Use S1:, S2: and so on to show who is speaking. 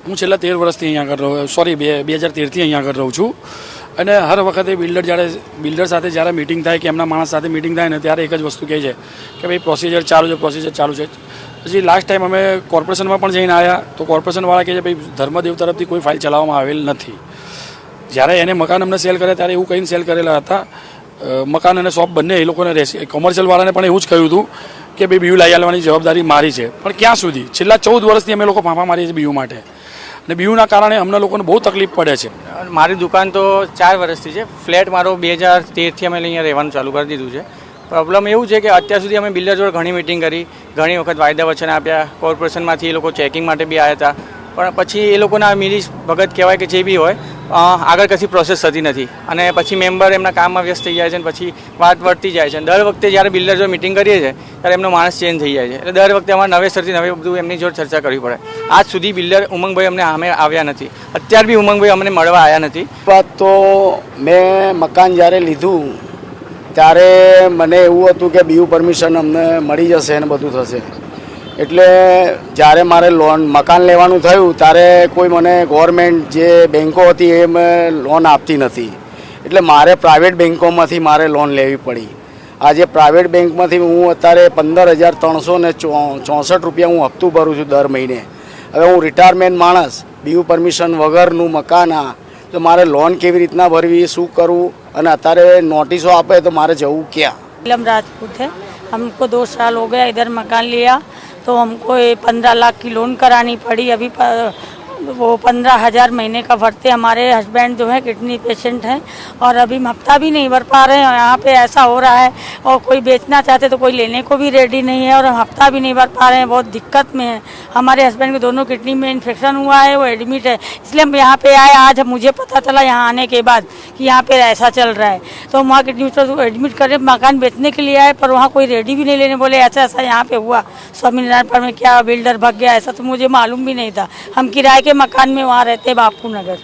S1: હું છેલ્લા 13 વર્ષથી અહીંયા આગળ રહું, સોરી 2013થી અહીંયા આગળ રહું છું અને હર વખતે બિલ્ડર સાથે જ્યારે મિટિંગ થાય કે એમના માણસ સાથે મિટિંગ થાય ને ત્યારે એક જ વસ્તુ કહે છે કે ભાઈ પ્રોસિજર ચાલુ છે. પછી લાસ્ટ ટાઈમ અમે કોર્પોરેશનમાં પણ જઈને આવ્યા તો કોર્પોરેશનવાળા કહે છે ભાઈ ધર્મદેવ તરફથી કોઈ ફાઇલ ચલાવવામાં આવેલ નથી. જ્યારે એને મકાન અમને સેલ કરે ત્યારે એવું કહીને સેલ કરેલા હતા, મકાન અને શોપ બંને એ લોકોને કોમર્શિયલવાળાને પણ એવું જ કહ્યું હતું કે ભાઈ બીયુ લાવી આવવાની જવાબદારી મારી છે. પણ ક્યાં સુધી? છેલ્લા 14 વર્ષથી અમે લોકો ફાંફા મારીએ છીએ બીયુ માટે અને બીયુના કારણે અમને લોકોને બહુ તકલીફ પડે છે.
S2: મારી દુકાન તો 4 વર્ષથી છે. ફ્લેટ મારો 2013થી અમે અહીંયા રહેવાનું ચાલુ કરી દીધું છે. પ્રોબ્લેમ એવું છે કે અત્યાર સુધી અમે બિલ્ડર જોડે ઘણી મિટિંગ કરી, ઘણી વખત વાયદા વચન આપ્યા, કોર્પોરેશનમાંથી એ લોકો ચેકિંગ માટે બી આવ્યા હતા, પણ પછી એ લોકોના મિલી ભગત કહેવાય કે જે બી હોય આગળ કશી પ્રોસેસ થતી નથી અને પછી મેમ્બર એમના કામમાં વ્યસ્ત થઈ જાય છે અને પછી વાત વધતી જાય છે. દર વખતે જ્યારે બિલ્ડર જોડે મિટિંગ કરીએ છીએ ત્યારે એમનો માણસ ચેન્જ થઈ જાય છે, એટલે દર વખતે અમારે નવેસરથી બધું એમની જોડે ચર્ચા કરવી પડે. આજ સુધી બિલ્ડર ઉમંગભાઈ અમને સામે આવ્યા નથી, અત્યારે બી ઉમંગભાઈ અમને મળવા આવ્યા નથી.
S3: વાત તો મેં મકાન જ્યારે લીધું ત્યારે મને એવું હતું કે બીયુ પરમિશન અમને મળી જશે અને બધું થશે, એટલે જ્યારે મારે મકાન લેવાનું થયું ત્યારે કોઈ મને ગવર્મેન્ટ જે બેન્કો હતી એ લોન આપતી નથી, એટલે મારે પ્રાઇવેટ બેન્કોમાંથી મારે લોન લેવી પડી. આજે પ્રાઇવેટ બેન્કમાંથી હું અત્યારે 15,364 રૂપિયા હું હપ્તું ભરું છું દર મહિને. હવે હું રિટાયરમેન્ટ માણસ, બીયુ પરમિશન વગરનું મકાન તો મારે લોન કેવી રીતના ભરવી, શું કરવું, અને અત્યારે નોટિસો આપે તો મારે જવું ક્યાં?
S4: नीलम राजपूत है। हमको 2 साल हो गया इधर मकान लिया तो हमको 15 लाख की लोन करानी पड़ी। अभी वो 15,000 महीने का भरते। हमारे हस्बैंड जो है किडनी पेशेंट हैं और अभी हफ्ता भी नहीं भर पा रहे हैं। यहाँ पे ऐसा हो रहा है और कोई बेचना चाहते तो कोई लेने को भी रेडी नहीं है और हम हफ्ता भी नहीं भर पा रहे हैं, बहुत दिक्कत में है। हमारे हस्बैंड के दोनों किडनी में इन्फेक्शन हुआ है, वो एडमिट है, इसलिए हम यहाँ पे आए। आज मुझे पता चला यहाँ आने के बाद कि यहाँ पे ऐसा चल रहा है, तो हम वहाँ किडनी एडमिट कर मकान बेचने के लिए आए, पर वहाँ कोई रेडी भी नहीं लेने, बोले ऐसा ऐसा यहाँ पे हुआ स्वामीनारायण में, क्या बिल्डर भग गया, ऐसा तो मुझे मालूम भी नहीं था। हम किराए के मकान में वहाँ रहते बापू नगर।